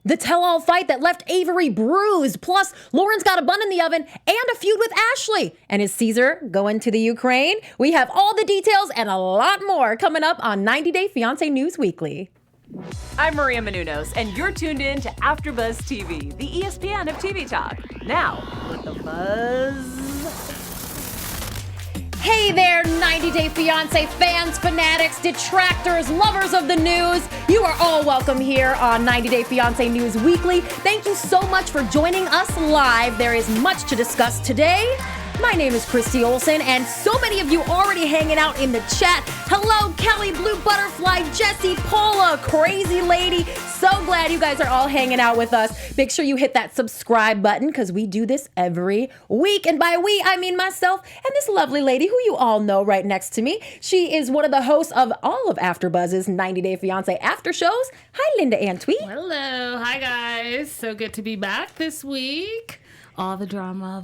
The tell-all fight that left Avery bruised. Plus, Loren's got a bun in the oven and a feud with Ashley. And is Caesar going to the Ukraine? We have all the details and a lot more coming up on 90 Day Fiancé News Weekly. I'm Maria Menounos, and you're tuned in to AfterBuzz TV, the ESPN of TV talk. Now, with the buzz. Hey there, 90 Day Fiancé fans, fanatics, detractors, lovers of the news. You are all welcome here on 90 Day Fiancé News Weekly. Thank you so much for joining us live. There is much to discuss today. My name is Christy Olsen, and so many of you already hanging out in the chat. Hello, Kelly, Blue Butterfly, Jesse, Paula, Crazy Lady. So glad you guys are all hanging out with us. Make sure you hit that subscribe button because we do this every week. And by we, I mean myself and this lovely lady who you all know right next to me. She is one of the hosts of all of AfterBuzz's 90 Day Fiancé after shows. Hi, Linda Antwi. Hello. Hi, guys. So good to be back this week. All the drama.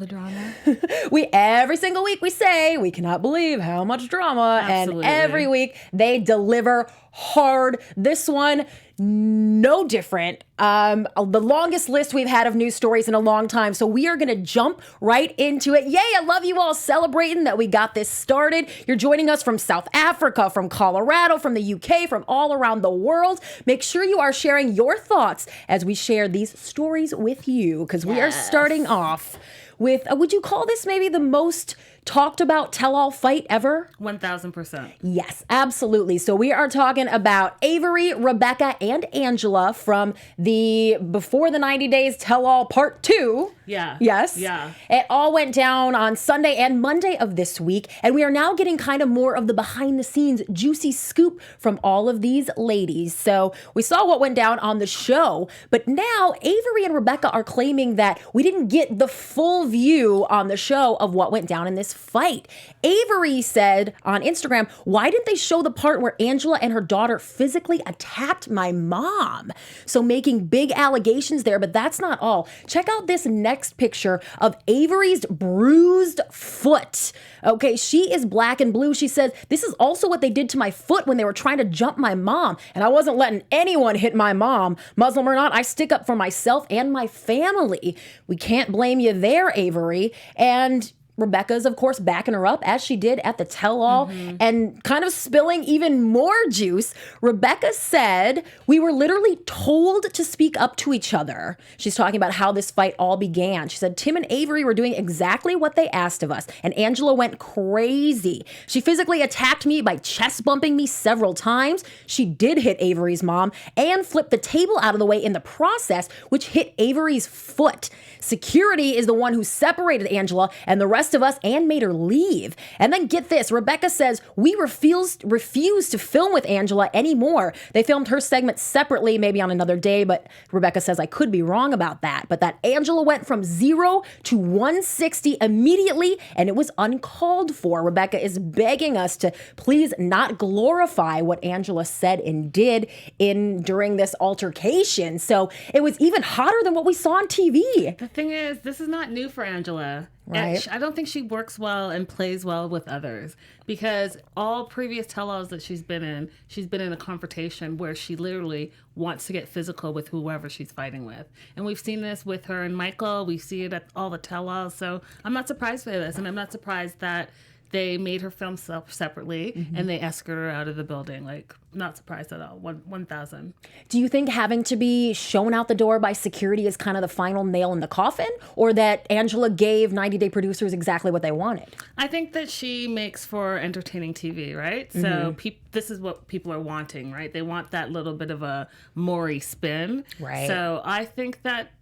Every single week we say we cannot believe how much drama. Absolutely. And every week they deliver hard. This one, no different. The longest list we've had of news stories in a long time. So we are going to jump right into it. Yay, I love you all celebrating that we got this started. You're joining us from South Africa, from Colorado, from the UK, from all around the world. Make sure you are sharing your thoughts as we share these stories with you, because we are starting off with, would you call this maybe the most talked about tell-all fight ever? 1,000%. Yes, absolutely. So we are talking about Avery, Rebecca, and Angela from the Before the 90 Days Tell-All Part 2. Yeah. Yes. Yeah. It all went down on Sunday and Monday of this week, and we are now getting kind of more of the behind-the-scenes juicy scoop from all of these ladies. So we saw what went down on the show, but now Avery and Rebecca are claiming that we didn't get the full view on the show of what went down in this fight. Avery said on Instagram, "Why didn't they show the part where Angela and her daughter physically attacked my mom?" So making big allegations there, but that's not all. Check out this next picture of Avery's bruised foot. Okay, she is black and blue. She says, "This is also what they did to my foot when they were trying to jump my mom. And I wasn't letting anyone hit my mom. Muslim or not, I stick up for myself and my family." We can't blame you there, Avery. And Rebecca's, of course, backing her up as she did at the tell-all and kind of spilling even more juice. Rebecca said, "We were literally told to speak up to each other." She's talking about how this fight all began. She said, "Tim and Avery were doing exactly what they asked of us, and Angela went crazy. She physically attacked me by chest bumping me several times. She did hit Avery's mom and flipped the table out of the way in the process, which hit Avery's foot. Security is the one who separated Angela and the rest of us and made her leave." And then get this, Rebecca says, "We refused to film with Angela anymore. They filmed her segment separately, maybe on another day," but Rebecca says, "I could be wrong about that. But that Angela went from 0 to 160 immediately, and it was uncalled for." Rebecca is begging us to please not glorify what Angela said and did during this altercation. So it was even hotter than what we saw on TV. The thing is, this is not new for Angela. Right. I don't think she works well and plays well with others, because all previous tell-alls that she's been in a confrontation where she literally wants to get physical with whoever she's fighting with. And we've seen this with her and Michael. We see it at all the tell-alls. So I'm not surprised by this, and I'm not surprised that they made her film separately and they escorted her out of the building. Like, not surprised at all. 1,000. Do you think having to be shown out the door by security is kind of the final nail in the coffin, or that Angela gave 90 Day producers exactly what they wanted? I think that she makes for entertaining TV, right? So this is what people are wanting, right? They want that little bit of a Maury spin. Right. So I think that,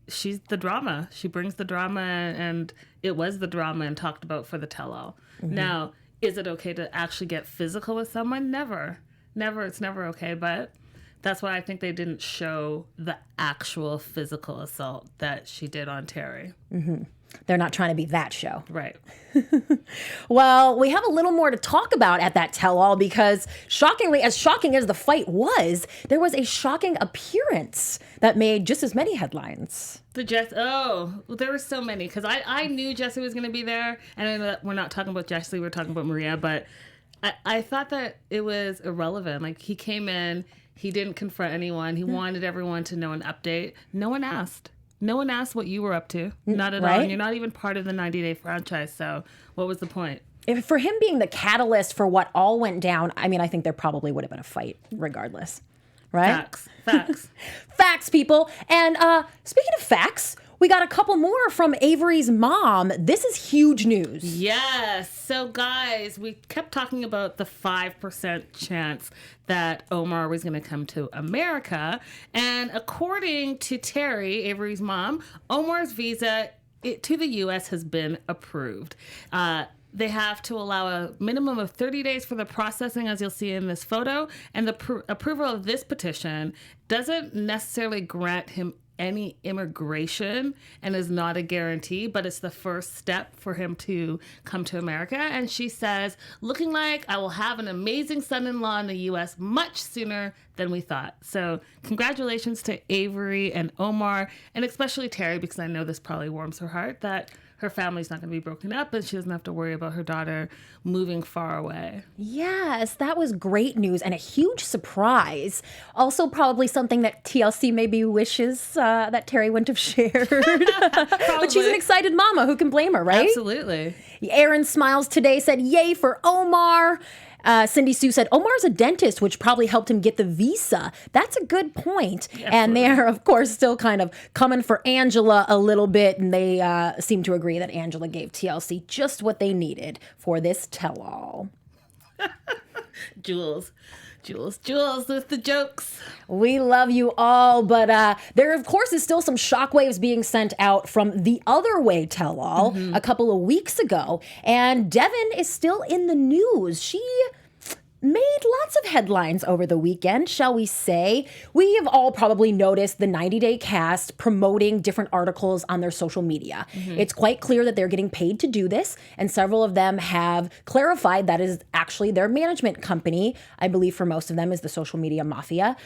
she's the drama. She brings the drama, and it was the drama and talked about for the tell-all. Now, is it okay to actually get physical with someone? Never. It's never okay. But that's why I think they didn't show the actual physical assault that she did on Terry. They're not trying to be that show. Right. Well, we have a little more to talk about at that tell-all, because shockingly, as shocking as the fight was, there was a shocking appearance that made just as many headlines. Well, there were so many, because I knew Jesse was going to be there, and I know that we're not talking about Jesse, we're talking about Maria, but I thought that it was irrelevant. Like, he came in, He didn't confront anyone. He wanted everyone to know an update. No one asked. No one asked what you were up to. Not at all. And you're not even part of the 90-day franchise. So what was the point? If for him being the catalyst for what all went down, I mean, I think there probably would have been a fight regardless. Right? Facts. Facts, people. And speaking of facts, we got a couple more from Avery's mom. This is huge news. Yes. So, guys, we kept talking about the 5% chance that Omar was going to come to America. And according to Terry, Avery's mom, Omar's visa to the U.S. has been approved. They have to allow a minimum of 30 days for the processing, as you'll see in this photo. And the approval of this petition doesn't necessarily grant him any immigration and is not a guarantee, but it's the first step for him to come to America. And she says, looking like I will have an amazing son-in-law in the U.S. much sooner than we thought. So congratulations to Avery and Omar, and especially Terry, because I know this probably warms her heart that her family's not going to be broken up and she doesn't have to worry about her daughter moving far away. Yes, that was great news and a huge surprise. Also probably something that TLC maybe wishes that Terry wouldn't have shared. But she's an excited mama. Who can blame her, right? Absolutely. Aaron Smiles today said, yay for Omar. Cindy Sue said, Omar's a dentist, which probably helped him get the visa. That's a good point. Yeah, and they are, of course, still kind of coming for Angela a little bit. And they seem to agree that Angela gave TLC just what they needed for this tell-all. Jules with the jokes. We love you all, but there, of course, is still some shockwaves being sent out from the other way tell-all a couple of weeks ago. And Devan is still in the news. She made lots of headlines over the weekend, shall we say. We have all probably noticed the 90-day cast promoting different articles on their social media. It's quite clear that they're getting paid to do this, and several of them have clarified that is actually their management company, I believe for most of them is the Social Media Mafia,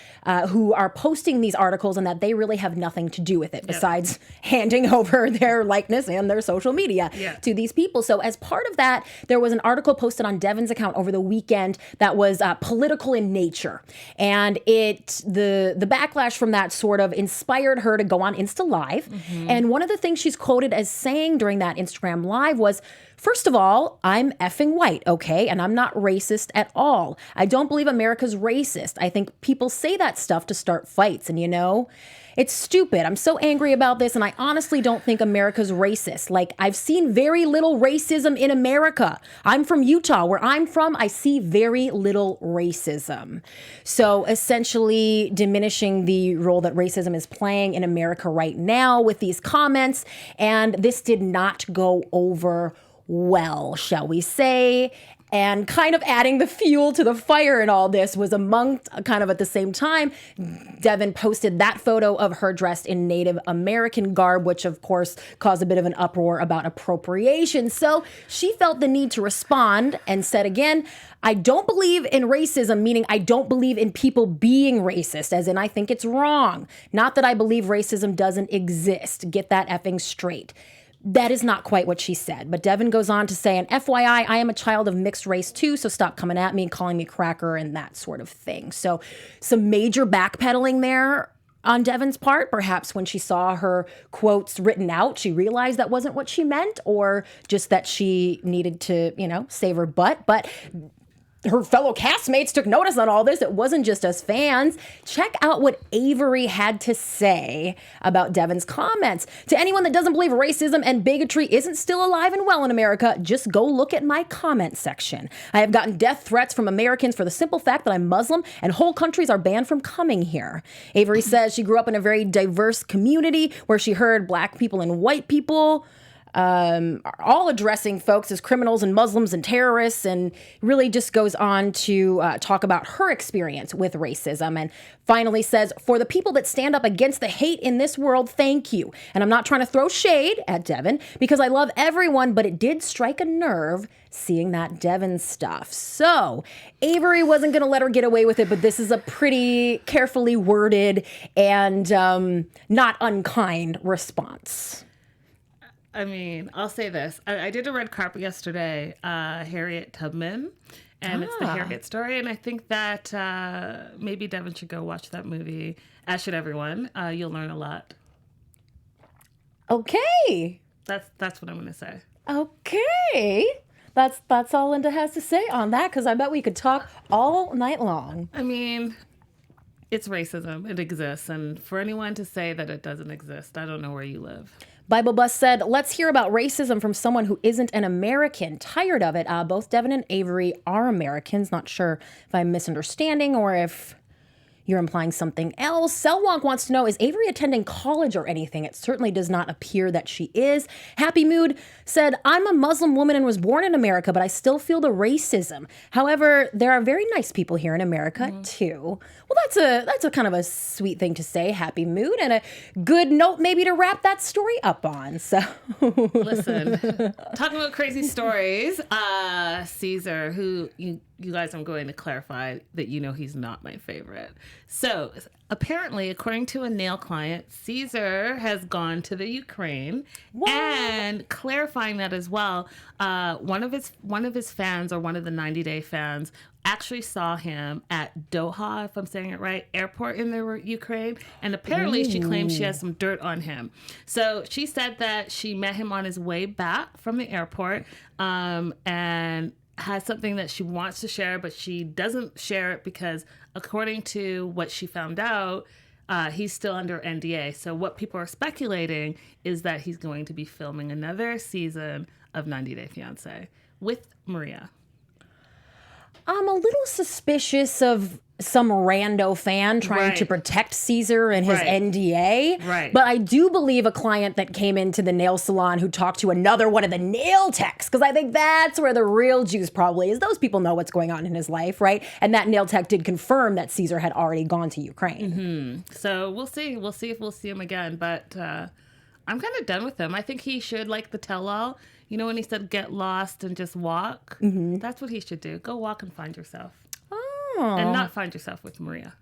who are posting these articles and that they really have nothing to do with it besides handing over their likeness and their social media to these people. So as part of that, there was an article posted on Devan's account over the weekend that was political in nature. And the backlash from that sort of inspired her to go on Insta Live. And one of the things she's quoted as saying during that Instagram Live was, first of all, I'm effing white, okay? And I'm not racist at all. I don't believe America's racist. I think people say that stuff to start fights. And you know, it's stupid. I'm so angry about this, and I honestly don't think America's racist. Like, I've seen very little racism in America. I'm from Utah. Where I'm from, I see very little racism. So essentially diminishing the role that racism is playing in America right now with these comments, and this did not go over well, shall we say. And kind of adding the fuel to the fire in all this was among, kind of at the same time, Devan posted that photo of her dressed in Native American garb, which of course caused a bit of an uproar about appropriation. So she felt the need to respond and said again, I don't believe in racism, meaning I don't believe in people being racist, as in I think it's wrong. Not that I believe racism doesn't exist. Get that effing straight. That is not quite what she said. But Devan goes on to say, and FYI, I am a child of mixed race too, so stop coming at me and calling me cracker and that sort of thing. So some major backpedaling there on Devan's part. Perhaps when she saw her quotes written out, she realized that wasn't what she meant, or just that she needed to, you know, save her butt. But her fellow castmates took notice on all this. It wasn't just us fans. Check out what Avery had to say about Devan's comments. To anyone that doesn't believe racism and bigotry isn't still alive and well in America, just go look at my comment section. I have gotten death threats from Americans for the simple fact that I'm Muslim, and whole countries are banned from coming here. Avery says she grew up in a very diverse community where she heard black people and white people all addressing folks as criminals and Muslims and terrorists, and really just goes on to talk about her experience with racism, and finally says, for the people that stand up against the hate in this world, thank you. And I'm not trying to throw shade at Devan because I love everyone, but it did strike a nerve seeing that Devan stuff. So Avery wasn't going to let her get away with it, but this is a pretty carefully worded and not unkind response. I mean, I'll say this. I did a red carpet yesterday, Harriet Tubman, and it's the Harriet story. And I think that maybe Devan should go watch that movie, as should everyone. You'll learn a lot. Okay. That's what I'm going to say. Okay. That's all Linda has to say on that, because I bet we could talk all night long. I mean, it's racism. It exists. And for anyone to say that it doesn't exist, I don't know where you live. Bible Bus said, let's hear about racism from someone who isn't an American. Tired of it. Both Devan and Avery are Americans. Not sure if I'm misunderstanding or if you're implying something else. Selwonk wants to know, is Avery attending college or anything? It certainly does not appear that she is. Happy Mood said, I'm a Muslim woman and was born in America, but I still feel the racism. However, there are very nice people here in America too. Well, that's a kind of a sweet thing to say, Happy Mood, and a good note maybe to wrap that story up on. So listen, talking about crazy stories, Caesar, who you guys, I'm going to clarify that he's not my favorite. So apparently, according to a nail client, Caesar has gone to the Ukraine. What? And clarifying that as well, one of his fans, or one of the 90-day fans, actually saw him at Doha, if I'm saying it right, airport in the Ukraine. And apparently she claims she has some dirt on him. So she said that she met him on his way back from the airport, and has something that she wants to share, but she doesn't share it because, according to what she found out, he's still under NDA. So what people are speculating is that he's going to be filming another season of 90 Day Fiancé with Maria. I'm a little suspicious of some rando fan trying to protect Caesar and his NDA. Right. But I do believe a client that came into the nail salon who talked to another one of the nail techs, because I think that's where the real juice probably is. Those people know what's going on in his life, right? And that nail tech did confirm that Caesar had already gone to Ukraine. Mm-hmm. So we'll see. We'll see if we'll see him again. But I'm kind of done with him. I think he should, like the tell-all, when he said get lost and just walk, that's what he should do. Go walk and find yourself. And not find yourself with Maria.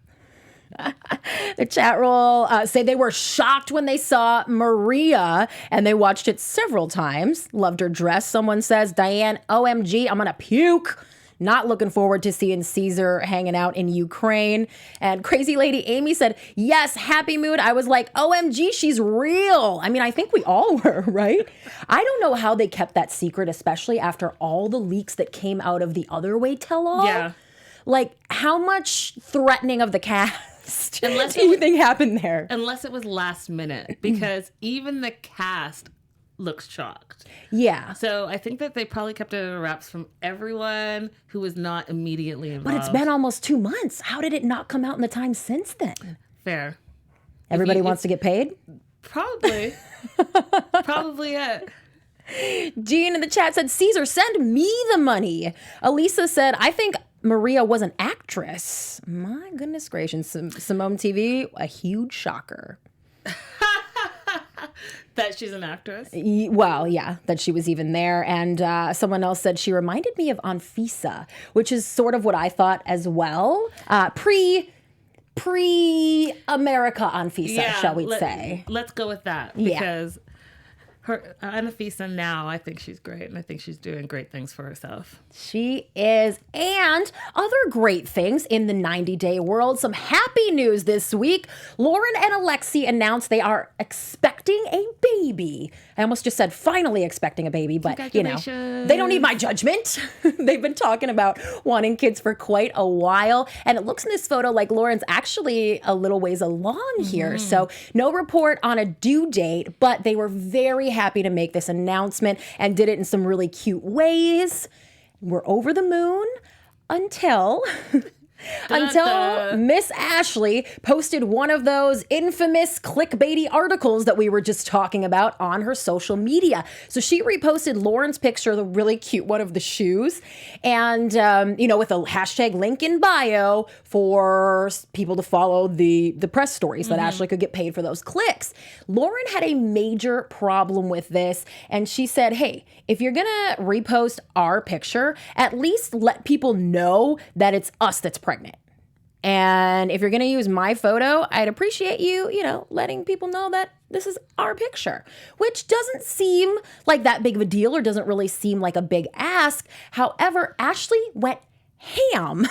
The chat roll say they were shocked when they saw Maria, and they watched it several times. Loved her dress. Someone says, Diane, OMG, I'm gonna puke. Not looking forward to seeing Caesar hanging out in Ukraine. And Crazy Lady Amy said, yes, Happy Mood. I was like, OMG, she's real. I mean, I think we all were, right? I don't know how they kept that secret, especially after all the leaks that came out of the Other Way tell-all. Yeah. Like, how much threatening of the cast do you think happened there? Unless it was last minute, because even the cast looks shocked. Yeah. So I think that they probably kept it under wraps from everyone who was not immediately involved. But it's been almost 2 months. How did it not come out in the time since then? Fair. Everybody wants to get paid? Probably. Probably it. Jean in the chat said, Caesar, send me the money. Elisa said, I think Maria was an actress. My goodness gracious. Simone TV, a huge shocker. That she's an actress? Well, yeah, that she was even there. And someone else said she reminded me of Anfisa, which is sort of what I thought as well. Pre-America Anfisa, shall we say. Let's go with that. Because her Anfisa now, I think she's great. And I think she's doing great things for herself. She is. And other great things in the 90-day world. Some happy news this week. Loren and Alexei announced they are expecting a baby. I almost just said finally expecting a baby, but they don't need my judgment. They've been talking about wanting kids for quite a while. And it looks in this photo like Loren's actually a little ways along here. So no report on a due date, but they were very happy to make this announcement and did it in some really cute ways. We're over the moon until Miss Ashley posted one of those infamous clickbaity articles that we were just talking about on her social media. So she reposted Loren's picture, the really cute one of the shoes, and with a hashtag link in bio for people to follow the press stories that Ashley could get paid for those clicks. Loren had a major problem with this, and she said, hey, if you're gonna repost our picture, at least let people know that it's us that's pregnant. And if you're going to use my photo, I'd appreciate you, letting people know that this is our picture, which doesn't seem like that big of a deal or doesn't really seem like a big ask. However, Ashley went ham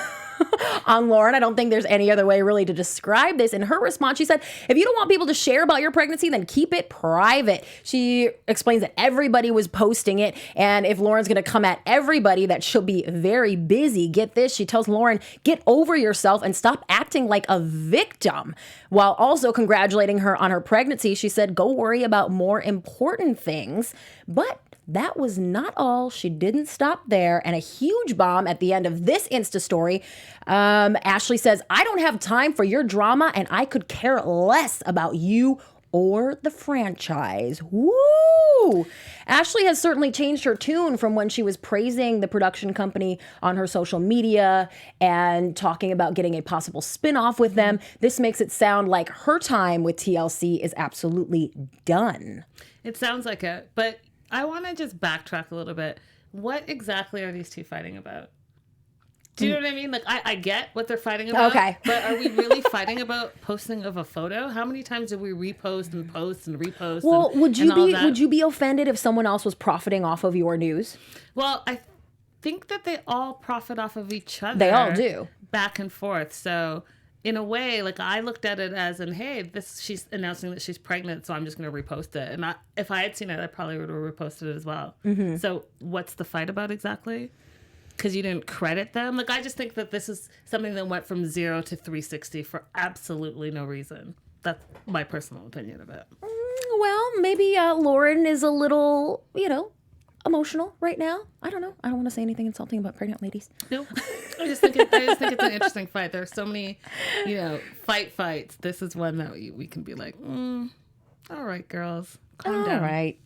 on Loren. I don't think there's any other way really to describe this. In her response, she said, if you don't want people to share about your pregnancy, then keep it private. She explains that everybody was posting it, and if Loren's going to come at everybody, that she'll be very busy. Get this, she tells Loren, get over yourself and stop acting like a victim. While also congratulating her on her pregnancy, she said, go worry about more important things. But that was not all. She didn't stop there. And a huge bomb at the end of this Insta story. Ashley says, I don't have time for your drama, and I could care less about you or the franchise. Woo! Ashley has certainly changed her tune from when she was praising the production company on her social media and talking about getting a possible spin-off with them. This makes it sound like her time with TLC is absolutely done. It sounds like it, but I want to just backtrack a little bit. What exactly are these two fighting about? Do you know what I mean? Like, I get what they're fighting about. Okay. But are we really fighting about posting of a photo? How many times did we repost and post and repost? Well, and, would and you be offended if someone else was profiting off of your news? Well, I think that they all profit off of each other. They all do. Back and forth. So in a way, like, I looked at it as in, hey, she's announcing that she's pregnant, so I'm just going to repost it. And if I had seen it, I probably would have reposted it as well. Mm-hmm. So what's the fight about exactly? Because you didn't credit them? Like, I just think that this is something that went from 0 to 360 for absolutely no reason. That's my personal opinion of it. Well, maybe Loren is a little, emotional right now. I don't know. I don't want to say anything insulting about pregnant ladies. No, I just think it's an interesting fight. There are so many, fights. This is one that we can be like, all right, girls, calm down. All right.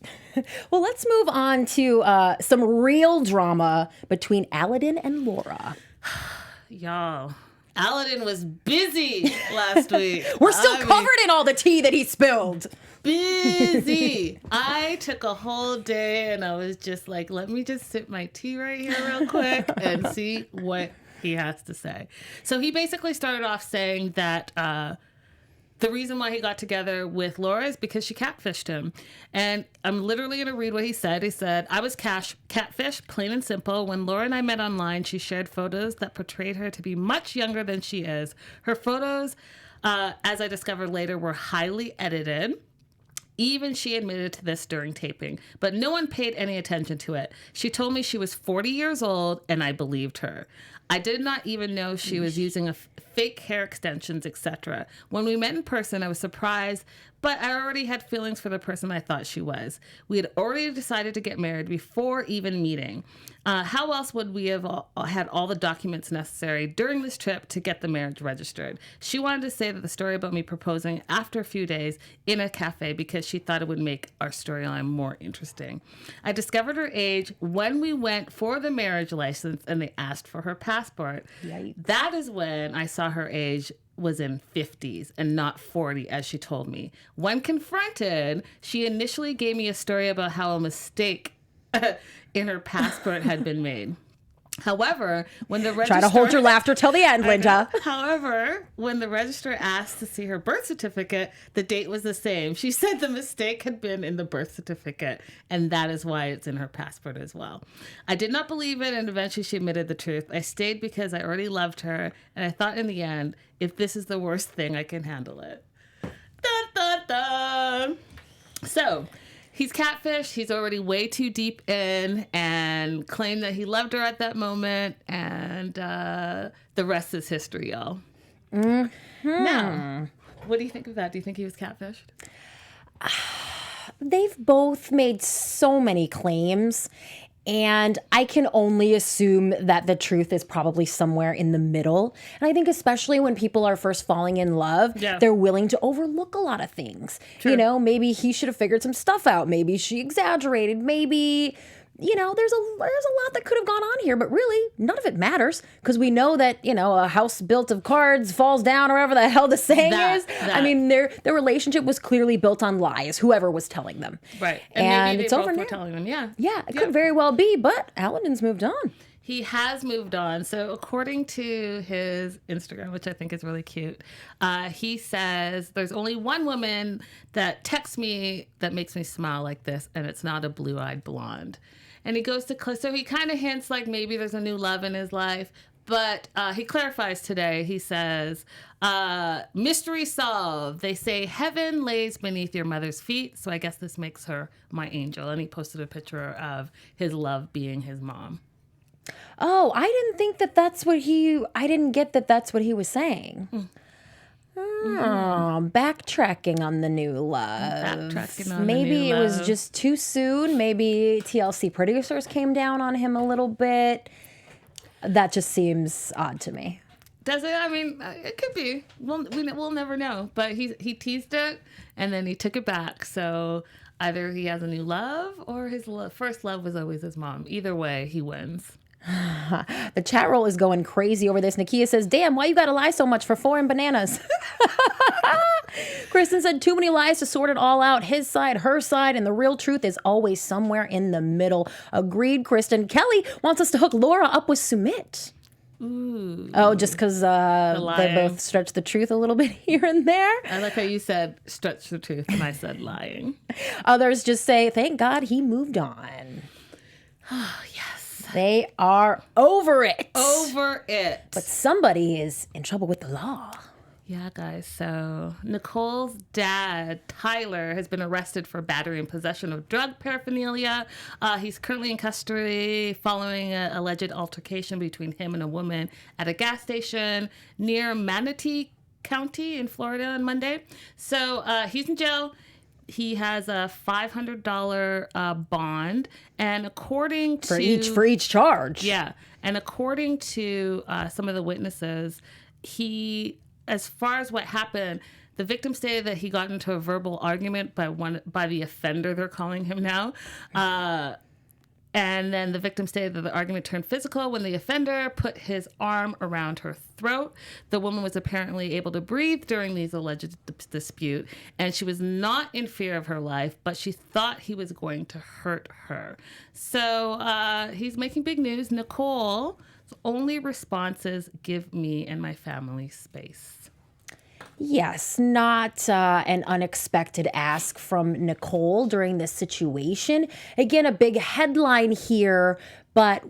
Well, let's move on to some real drama between Aladin and Laura. Y'all, Aladin was busy last week. We're still covered in all the tea that he spilled. Busy. I took a whole day and I was just like, let me just sip my tea right here real quick and see what he has to say. So he basically started off saying that the reason why he got together with Laura is because she catfished him. And I'm literally going to read what he said. He said, I was catfished, plain and simple. When Laura and I met online, she shared photos that portrayed her to be much younger than she is. Her photos, as I discovered later, were highly edited. Even she admitted to this during taping, but no one paid any attention to it. She told me she was 40 years old, and I believed her. I did not even know she was using fake hair extensions, etc. When we met in person, I was surprised, but I already had feelings for the person I thought she was. We had already decided to get married before even meeting. How else would we have had all the documents necessary during this trip to get the marriage registered? She wanted to say that the story about me proposing after a few days in a cafe because she thought it would make our storyline more interesting. I discovered her age when we went for the marriage license and they asked for her passport. Yikes. That is when I saw her age was in 50s and not 40, as she told me. When confronted, she initially gave me a story about how a mistake in her passport had been made. However, when the registrar... Try to hold your laughter till the end, Linda. However, when the registrar asked to see her birth certificate, the date was the same. She said the mistake had been in the birth certificate, and that is why it's in her passport as well. I did not believe it, and eventually she admitted the truth. I stayed because I already loved her, and I thought in the end, if this is the worst thing, I can handle it. Dun, dun, dun. So... he's catfished. He's already way too deep in and claimed that he loved her at that moment. And the rest is history, y'all. Mm-hmm. Now, what do you think of that? Do you think he was catfished? They've both made so many claims. And I can only assume that the truth is probably somewhere in the middle. And I think especially when people are first falling in love, they're willing to overlook a lot of things. True. Maybe he should have figured some stuff out. Maybe she exaggerated. Maybe, there's a lot that could have gone on here. But really, none of it matters because we know that, a house built of cards falls down or whatever the hell the saying is. I mean, their relationship was clearly built on lies, whoever was telling them. Right. And maybe it's they over both now. were telling them, yeah. Yeah, it could very well be, but Aladin's moved on. He has moved on. So according to his Instagram, which I think is really cute, he says, there's only one woman that texts me that makes me smile like this, and it's not a blue-eyed blonde. And he goes to, so he kind of hints like maybe there's a new love in his life, But he clarifies today. He says, mystery solved. They say heaven lays beneath your mother's feet. So I guess this makes her my angel. And he posted a picture of his love being his mom. Oh, I didn't think that I didn't get that that's what he was saying. Oh, backtracking on the new love. Maybe it was just too soon. Maybe TLC producers came down on him a little bit. That just seems odd to me. Does it? I mean, it could be. We'll never know. But he teased it, and then he took it back. So either he has a new love, or his first love was always his mom. Either way, he wins. The chat roll is going crazy over this. Nakia says, damn, why you gotta lie so much for foreign bananas? Kristen said, too many lies to sort it all out. His side, her side, and the real truth is always somewhere in the middle. Agreed, Kristen. Kelly wants us to hook Laura up with Sumit. Ooh. Oh, just because they both stretch the truth a little bit here and there. I like how you said stretch the truth, and I said lying. Others just say, thank God he moved on. Oh, yes. They are over it. Over it. But somebody is in trouble with the law. Yeah, guys. So Nicole's dad, Tyler, has been arrested for battery and possession of drug paraphernalia. He's currently in custody following an alleged altercation between him and a woman at a gas station near Manatee County in Florida on Monday. So he's in jail. He has a $500 bond, and according to for each charge. Yeah, and according to some of the witnesses, as far as what happened, the victim stated that he got into a verbal argument by the offender, they're calling him now. And then the victim stated that the argument turned physical when the offender put his arm around her throat. The woman was apparently able to breathe during these alleged dispute, and she was not in fear of her life, but she thought he was going to hurt her. So he's making big news. Nicole's only response is, give me and my family space. Yes, not an unexpected ask from Nicole during this situation. Again, a big headline here, but,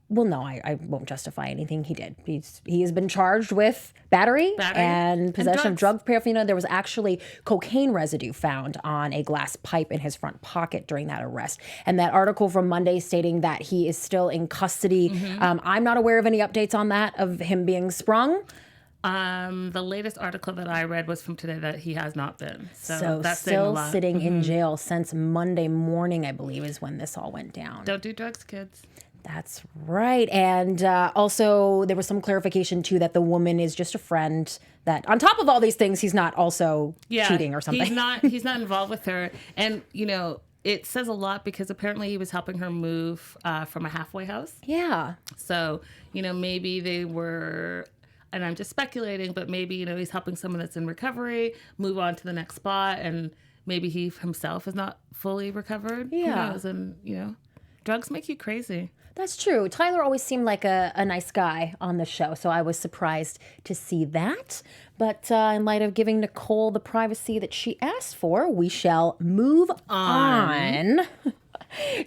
well, no, I won't justify anything he did. He has been charged with battery and possession of drug paraphernalia. There was actually cocaine residue found on a glass pipe in his front pocket during that arrest. And that article from Monday stating that he is still in custody. I'm not aware of any updates on that, of him being sprung. The latest article that I read was from today that he has not been. So that's still sitting in jail since Monday morning, I believe, is when this all went down. Don't do drugs, kids. That's right. And also there was some clarification, too, that the woman is just a friend, that on top of all these things, he's not also cheating or something. He's not involved with her. And, you know, it says a lot because apparently he was helping her move from a halfway house. Yeah. So, you know, maybe they were... And I'm just speculating, but maybe, you know, he's helping someone that's in recovery move on to the next spot, and maybe he himself is not fully recovered. Yeah. Who knows? And, you know, drugs make you crazy. That's true. Tyler always seemed like a nice guy on the show, so I was surprised to see that. But in light of giving Nicole the privacy that she asked for, we shall move on.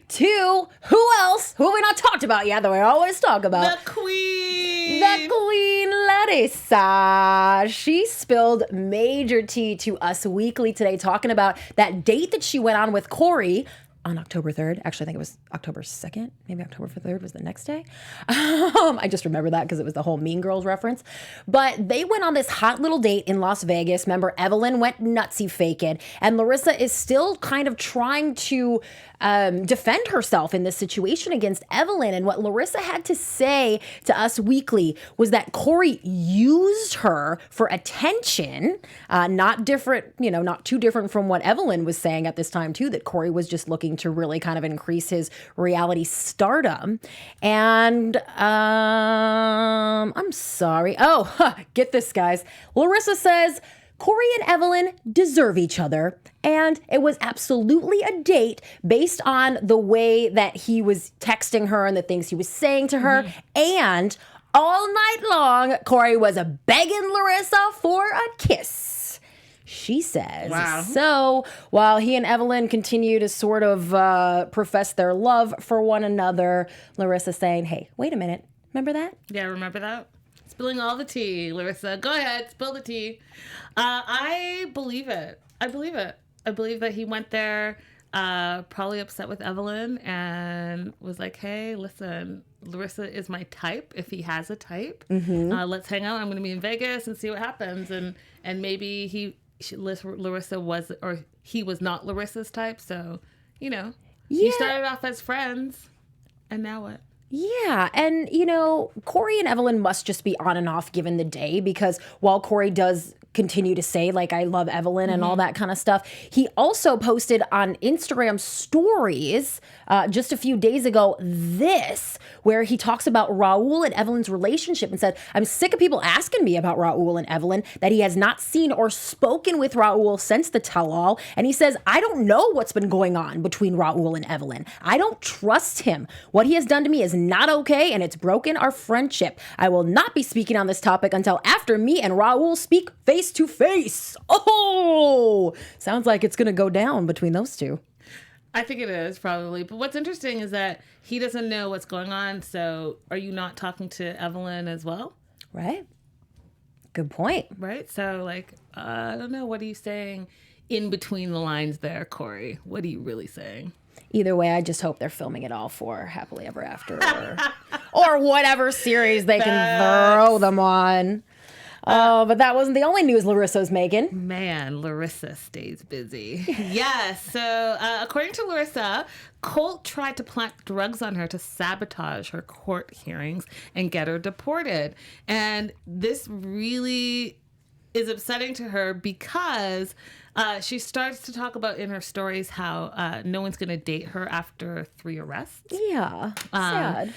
To who else? Who have we not talked about yet that we always talk about? The Queen. The Queen Larissa. She spilled major tea to Us Weekly today, talking about that date that she went on with Cory on October 3rd. Actually, I think it was October 2nd. Maybe October 3rd was the next day. I just remember that because it was the whole Mean Girls reference. But they went on this hot little date in Las Vegas. Remember, Evelin went nutsy faking. And Larissa is still kind of trying to defend herself in this situation against Evelin. And what Larissa had to say to Us Weekly was that Cory used her for attention. Not too different from what Evelin was saying at this time, too, that Cory was just looking to really kind of increase his reality stardom. And I'm sorry. Get this, guys. Larissa says Cory and Evelin deserve each other, and it was absolutely a date based on the way that he was texting her and the things he was saying to her. And all night long, Cory was begging Larissa for a kiss, she says. Wow. So while he and Evelin continue to sort of profess their love for one another, Larissa saying, hey, wait a minute. Remember that? Yeah, remember that? Spilling all the tea, Larissa. Go ahead, spill the tea. I believe it. I believe that he went there probably upset with Evelin and was like, hey, listen, Larissa is my type, if he has a type. Let's hang out. I'm going to be in Vegas and see what happens. And maybe Larissa was, or he was not Larissa's type. So, you know, you started off as friends. And now what? Yeah, and Cory and Evelin must just be on and off given the day, because while Cory does continue to say, like, I love Evelin and all that kind of stuff, he also posted on Instagram stories just a few days ago where he talks about Raul and Evelin's relationship and said, I'm sick of people asking me about Raul and Evelin, that he has not seen or spoken with Raul since the tell-all. And he says, I don't know what's been going on between Raul and Evelin. I don't trust him. What he has done to me is not okay, and it's broken our friendship. I will not be speaking on this topic until after me and Raul speak face to face. Oh, sounds like it's going to go down between those two. I think it is, probably. But what's interesting is that he doesn't know what's going on. So are you not talking to Evelin as well? Right. Good point. Right. So, like, I don't know. What are you saying in between the lines there, Cory? What are you really saying? Either way, I just hope they're filming it all for Happily Ever After or whatever series they can throw them on. But that wasn't the only news Larissa's making. Man, Larissa stays busy. Yes. So according to Larissa, Colt tried to plant drugs on her to sabotage her court hearings and get her deported. And this really is upsetting to her because she starts to talk about in her stories how no one's going to date her after 3 arrests. Yeah. Sad.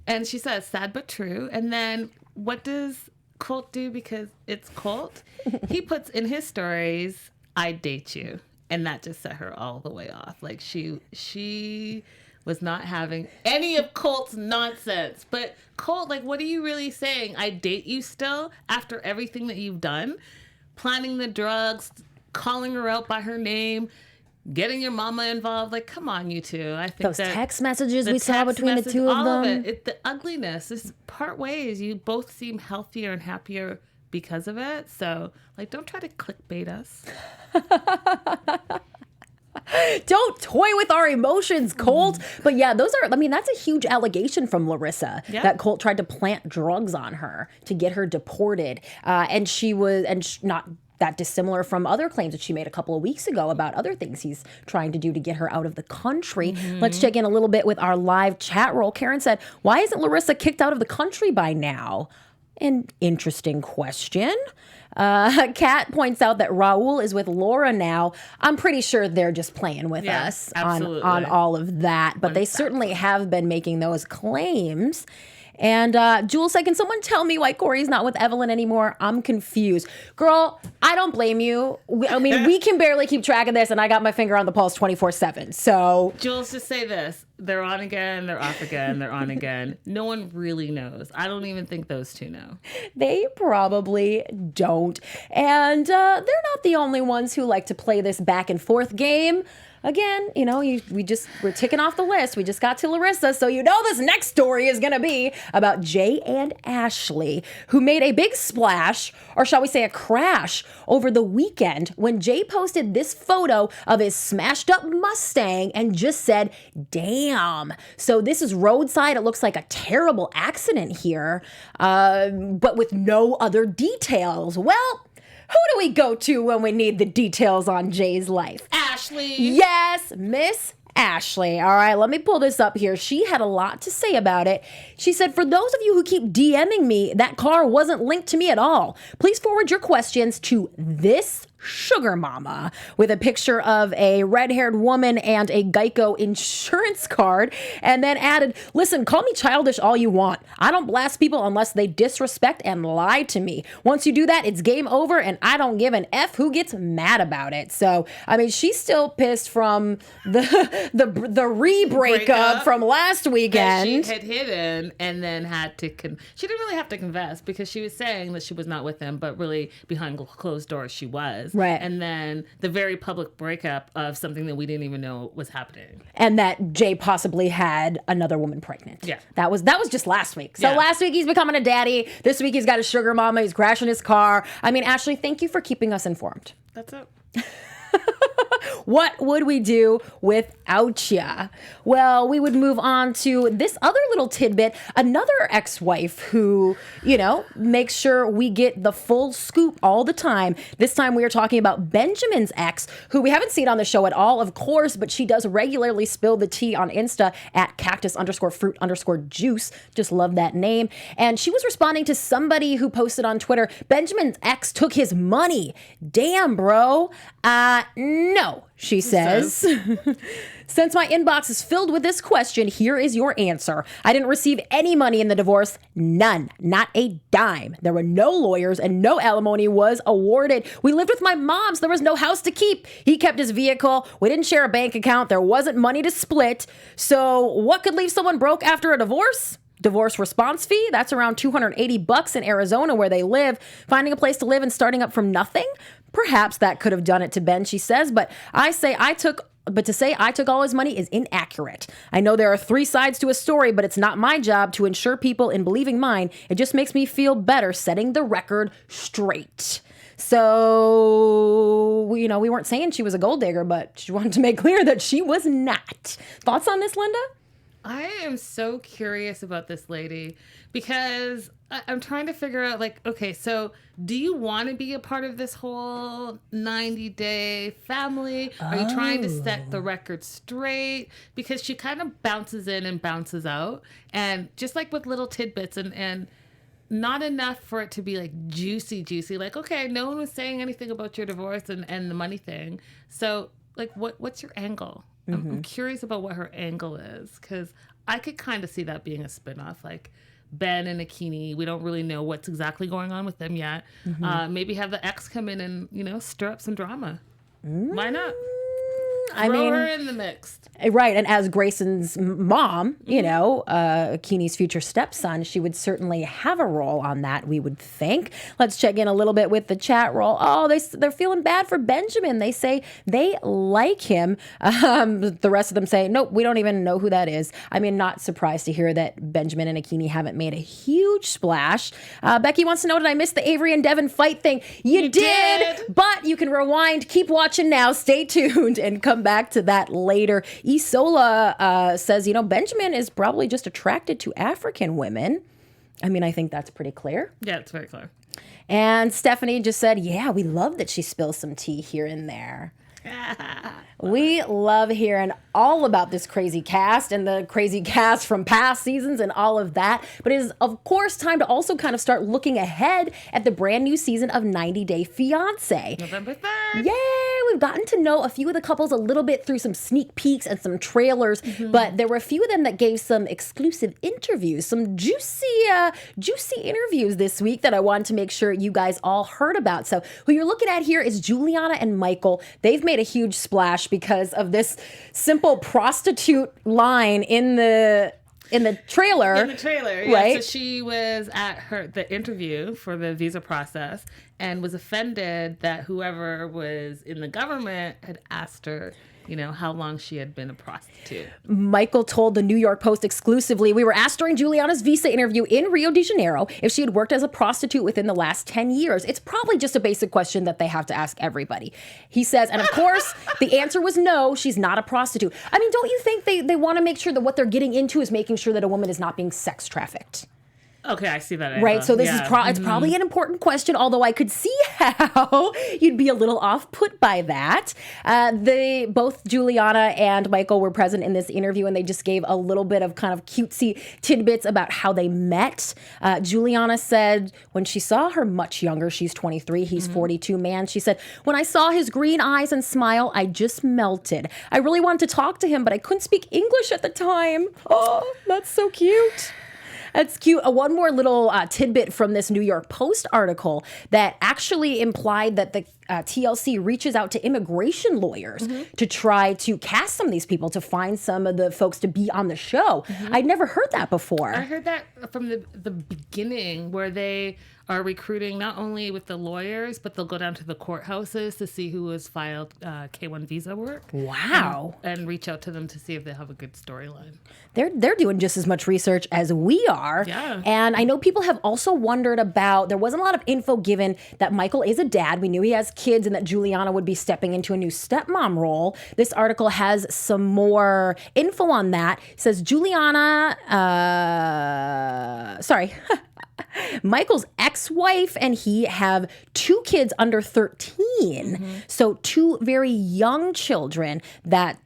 And she says, sad but true. And then what does Colt do, because it's Colt? He puts in his stories, I date you. And that just set her all the way off. Like she was not having any of Colt's nonsense. But Colt, like, what are you really saying? I date you still after everything that you've done? Planning the drugs, calling her out by her name, getting your mama involved. Like, come on, you two. I think those text messages we saw between the two of them. All of it. The ugliness is part ways. You both seem healthier and happier because of it. So, like, don't try to clickbait us. Don't toy with our emotions, Colt. But yeah, that's a huge allegation from Larissa that Colt tried to plant drugs on her to get her deported. And not that dissimilar from other claims that she made a couple of weeks ago about other things he's trying to do to get her out of the country. Let's check in a little bit with our live chat roll. Karen said, why isn't Larissa kicked out of the country by now? An interesting question. Kat points out that Raul is with Laura now. I'm pretty sure they're just playing with us on all of that, but they certainly have been making those claims. And Jules said, can someone tell me why Cory's not with Evelin anymore? I'm confused. Girl, I don't blame you. We can barely keep track of this, and I got my finger on the pulse 24/7. So Jules, just say this. They're on again, they're off again, they're on again. No one really knows. I don't even think those two know. They probably don't. And they're not the only ones who like to play this back and forth game. Again, we're ticking off the list. We just got to Larissa, so this next story is going to be about Jay and Ashley, who made a big splash, or shall we say a crash, over the weekend when Jay posted this photo of his smashed up Mustang and just said, damn. So this is roadside. It looks like a terrible accident here, but with no other details. Well, who do we go to when we need the details on Jay's life? Ashley. Yes, Miss Ashley. All right, let me pull this up here. She had a lot to say about it. She said, for those of you who keep DMing me, that car wasn't linked to me at all. Please forward your questions to this sugar mama, with a picture of a red-haired woman and a Geico insurance card, and then added, listen, call me childish all you want. I don't blast people unless they disrespect and lie to me. Once you do that, it's game over, and I don't give an F who gets mad about it. So, she's still pissed from the re-breakup from last weekend. That she had hidden and then had to she didn't really have to confess, because she was saying that she was not with him, but really behind closed doors she was. was. Right. And then the very public breakup of something that we didn't even know was happening. And that Jay possibly had another woman pregnant. Yeah. That was just last week. So Yeah. last week he's becoming a daddy. This week he's got a sugar mama. He's crashing his car. I mean, Ashley, thank you for keeping us informed. That's it. What would we do without ya? Well, we would move on to this other little tidbit. Another ex-wife who, makes sure we get the full scoop all the time. This time we are talking about Benjamin's ex, who we haven't seen on the show at all, of course, but she does regularly spill the tea on Insta at cactus_fruit_juice. Just love that name. And she was responding to somebody who posted on Twitter, Benjamin's ex took his money. Damn, bro. No, she says. Since my inbox is filled with this question, here is your answer. I didn't receive any money in the divorce. None. Not a dime. There were no lawyers and no alimony was awarded. We lived with my mom, so there was no house to keep. He kept his vehicle. We didn't share a bank account. There wasn't money to split. So what could leave someone broke after a divorce? Divorce response fee, that's around $280 in Arizona where they live. Finding a place to live and starting up from nothing? Perhaps that could have done it to Ben, she says, but to say I took all his money is inaccurate. I know there are 3 sides to a story, but it's not my job to ensure people in believing mine. It just makes me feel better setting the record straight. So, we weren't saying she was a gold digger, but she wanted to make clear that she was not. Thoughts on this, Linda? I am so curious about this lady because I'm trying to figure out, okay, so do you want to be a part of this whole 90-day family? Are you trying to set the record straight? Because she kind of bounces in and bounces out. And just like with little tidbits and not enough for it to be juicy. Okay, no one was saying anything about your divorce and the money thing. So what's your angle? I'm curious about what her angle is because I could kind of see that being a spinoff, Ben and Akini. We don't really know what's exactly going on with them yet. Maybe have the ex come in and stir up some drama. Why not? Throw her in the mix. Right. And as Grayson's mom, Akini's future stepson, she would certainly have a role on that, we would think. Let's check in a little bit with the chat roll. Oh, they're feeling bad for Benjamin. They say they like him. The rest of them say, nope, we don't even know who that is. I mean, not surprised to hear that Benjamin and Akini haven't made a huge splash. Becky wants to know, did I miss the Avery and Devan fight thing? You did. But you can rewind, keep watching now, stay tuned, and come back to that later. Isola says, Benjamin is probably just attracted to African women. I mean, I think that's pretty clear. Yeah, it's very clear. And Stephanie just said, yeah, we love that she spills some tea here and there. We love hearing all about this crazy cast and the crazy cast from past seasons and all of that. But it is, of course, time to also kind of start looking ahead at the brand new season of 90 Day Fiancé. November 3rd. Yay! We've gotten to know a few of the couples a little bit through some sneak peeks and some trailers, but there were a few of them that gave some exclusive interviews, some juicy interviews this week that I wanted to make sure you guys all heard about. So who you're looking at here is Juliana and Michael. They've made a huge splash because of this simple prostitute line in the trailer. In the trailer, yeah. Right? So she was at the interview for the visa process and was offended that whoever was in the government had asked her, how long she had been a prostitute. Michael told the New York Post exclusively, we were asked during Juliana's visa interview in Rio de Janeiro if she had worked as a prostitute within the last 10 years. It's probably just a basic question that they have to ask everybody. He says, and of course, the answer was no, she's not a prostitute. I mean, don't you think they want to make sure that what they're getting into is making sure that a woman is not being sex trafficked? Okay, I see that. Right, so this is it's probably an important question, although I could see how you'd be a little off-put by that. Both Juliana and Michael were present in this interview, and they just gave a little bit of kind of cutesy tidbits about how they met. Juliana said when she saw her much younger, she's 23, he's 42, man, she said, when I saw his green eyes and smile, I just melted. I really wanted to talk to him, but I couldn't speak English at the time. Oh, that's so cute. That's cute. One more little tidbit from this New York Post article that actually implied that the TLC reaches out to immigration lawyers to try to cast some of these people, to find some of the folks to be on the show. I'd never heard that before. I heard that from the beginning, where they are recruiting not only with the lawyers, but they'll go down to the courthouses to see who has filed K-1 visa work. Wow. And reach out to them to see if they have a good storyline. They're doing just as much research as we are. Yeah. And I know people have also wondered about, there wasn't a lot of info given that Michael is a dad. We knew he has kids and that Juliana would be stepping into a new stepmom role. This article has some more info on that. It says Juliana, Michael's ex-wife and he have 2 kids under 13. So 2 very young children that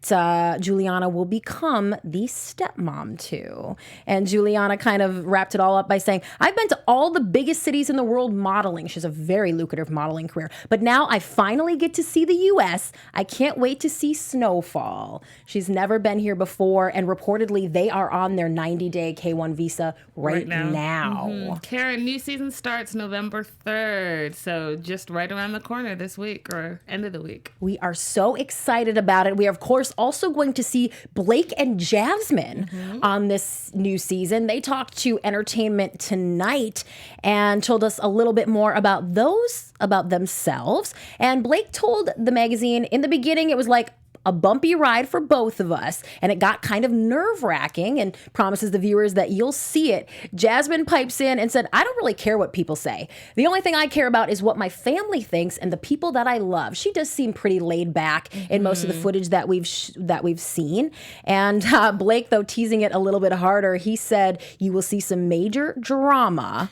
Juliana will become the stepmom to. And Juliana kind of wrapped it all up by saying, I've been to all the biggest cities in the world modeling. She has a very lucrative modeling career. But now I finally get to see the U.S. I can't wait to see snowfall. She's never been here before. And reportedly, they are on their 90-day K-1 visa right now. Karen, new season starts November 3rd, so just right around the corner this week or end of the week. We are so excited about it. We are, of course, also going to see Blake and Jasmine on this new season. They talked to Entertainment Tonight and told us a little bit more about themselves. And Blake told the magazine in the beginning it was like a bumpy ride for both of us, and it got kind of nerve-wracking, and promises the viewers that you'll see it. Jasmine pipes in and said, I don't really care what people say. The only thing I care about is what my family thinks and the people that I love. She does seem pretty laid back in most of the footage that we've seen. And Blake, though, teasing it a little bit harder, he said, you will see some major drama.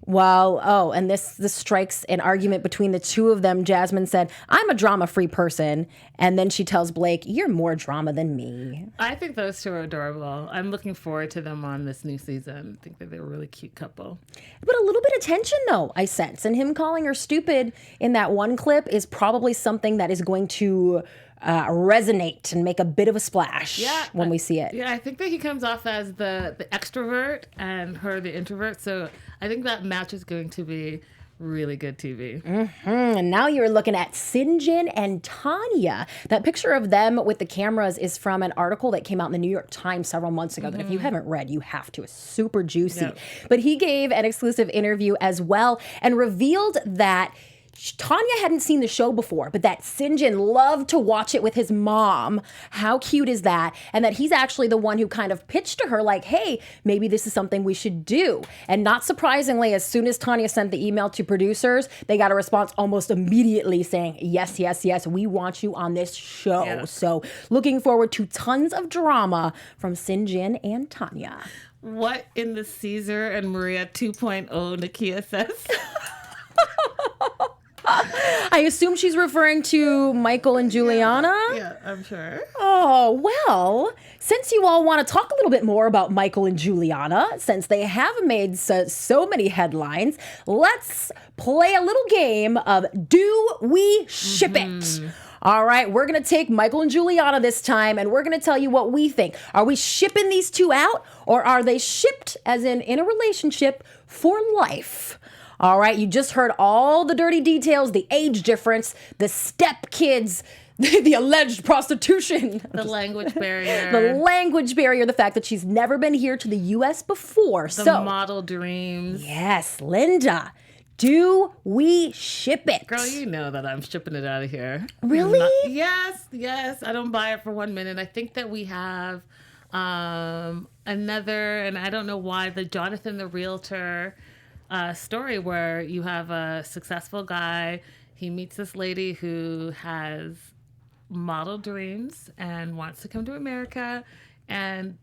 Well, and this strikes an argument between the two of them. Jasmine said, I'm a drama-free person. And then she tells Blake, you're more drama than me. I think those two are adorable. I'm looking forward to them on this new season. I think that they're a really cute couple. But a little bit of tension, though, I sense. And him calling her stupid in that one clip is probably something that is going to resonate and make a bit of a splash when we see it. Yeah, I think that he comes off as the extrovert and her the introvert. So I think that match is going to be really good TV. And now you're looking at Sinjin and Tanya. That picture of them with the cameras is from an article that came out in the New York Times several months ago that if you haven't read, you have to. It's super juicy. Yep. But he gave an exclusive interview as well and revealed that Tanya hadn't seen the show before, but that Sinjin loved to watch it with his mom. How cute is that? And that he's actually the one who kind of pitched to her like, hey, maybe this is something we should do. And not surprisingly, as soon as Tanya sent the email to producers, they got a response almost immediately saying, yes, yes, yes, we want you on this show. Yeah. So looking forward to tons of drama from Sinjin and Tanya. What in the Caesar and Maria 2.0 Nakia says? I assume she's referring to Michael and Juliana. Yeah, I'm sure. Oh, well, since you all want to talk a little bit more about Michael and Juliana, since they have made so many headlines, let's play a little game of Do We Ship It? All right, we're going to take Michael and Juliana this time, and we're going to tell you what we think. Are we shipping these two out, or are they shipped, as in a relationship, for life? All right, you just heard all the dirty details, the age difference, the step kids, the alleged prostitution. The language barrier. The language barrier, the fact that she's never been here to the U.S. before. The model dreams. Yes, Linda, do we ship it? Girl, you know that I'm shipping it out of here. Really? Yes. I don't buy it for 1 minute. I think that we have another, and I don't know why, the Jonathan the Realtor story where you have a successful guy. He meets this lady who has model dreams and wants to come to America and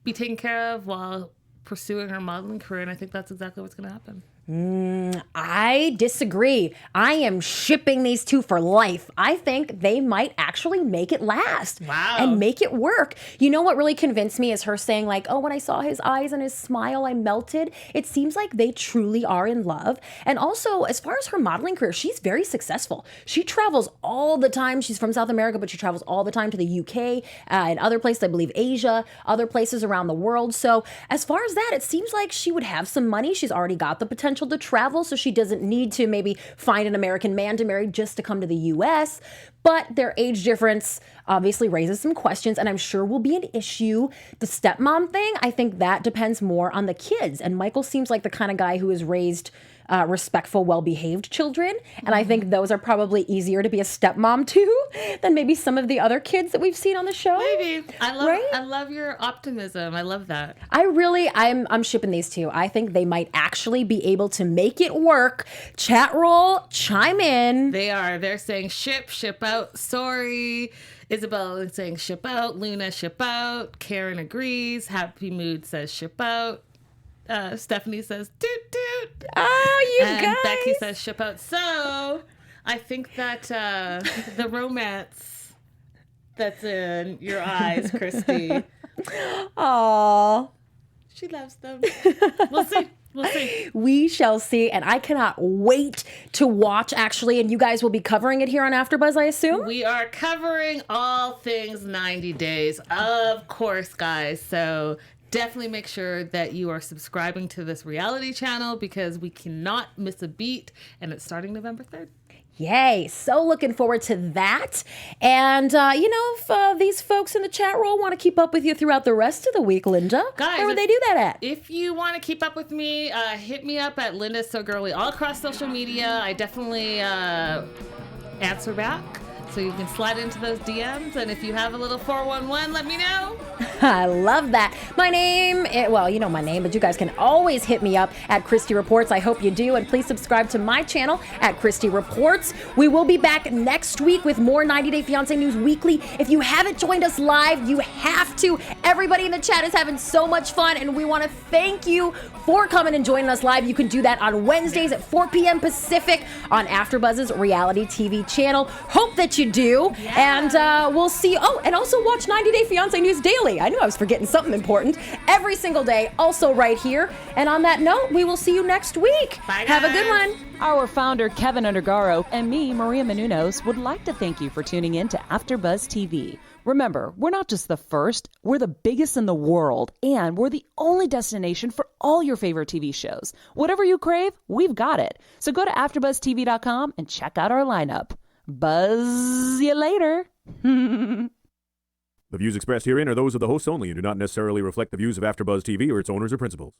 be taken care of while pursuing her modeling career. And I think that's exactly what's going to happen. I disagree. I am shipping these two for life. I think they might actually make it last. Wow. And make it work. You know what really convinced me is her saying like, oh, when I saw his eyes and his smile, I melted. It seems like they truly are in love. And also, as far as her modeling career, she's very successful. She travels all the time. She's from South America, but she travels all the time to the UK and other places, I believe Asia, other places around the world. So as far as that, it seems like she would have some money. She's already got the potential potential to travel, so she doesn't need to maybe find an American man to marry just to come to the U.S. But their age difference obviously raises some questions, and I'm sure will be an issue. The stepmom thing, I think that depends more on the kids. And Michael seems like the kind of guy who has raised respectful, well-behaved children. And I think those are probably easier to be a stepmom to than maybe some of the other kids that we've seen on the show. Maybe. I love your optimism. I love that. I'm shipping these two. I think they might actually be able to make it work. Chat roll, chime in. They're saying ship out, sorry. Isabel is saying ship out. Luna, ship out. Karen agrees. Happy Mood says ship out. Stephanie says toot toot. Oh, you and guys. Becky says ship out. So I think that the romance that's in your eyes, Christy. Aww. She loves them. We'll see. We shall see, and I cannot wait to watch, actually, and you guys will be covering it here on AfterBuzz, I assume? We are covering all things 90 Days, of course, guys. So definitely make sure that you are subscribing to this reality channel because we cannot miss a beat, and it's starting November 3rd. Yay. So looking forward to that. And, if these folks in the chat roll want to keep up with you throughout the rest of the week, Linda, guys, where would they do that at? If you want to keep up with me, hit me up at Linda So Girly all across social media. I definitely answer back. So you can slide into those DMs. And if you have a little 411, let me know. I love that. My name, you know my name, but you guys can always hit me up at Christy Reports. I hope you do. And please subscribe to my channel at Christy Reports. We will be back next week with more 90 Day Fiancé News Weekly. If you haven't joined us live, you have to. Everybody in the chat is having so much fun, and we want to thank you for coming and joining us live. You can do that on Wednesdays at 4 p.m. Pacific on AfterBuzz's reality TV channel. Hope that you do. Yeah. And we'll see. Oh, and also watch 90 Day Fiancé News Daily. I knew I was forgetting something important. Every single day, also right here. And on that note, we will see you next week. Bye, guys. Have a good one. Our founder, Kevin Undergaro, and me, Maria Menounos, would like to thank you for tuning in to AfterBuzz TV. Remember, we're not just the first, we're the biggest in the world, and we're the only destination for all your favorite TV shows. Whatever you crave, we've got it. So go to AfterBuzzTV.com and check out our lineup. Buzz you later. The views expressed herein are those of the hosts only and do not necessarily reflect the views of AfterBuzz TV or its owners or principals.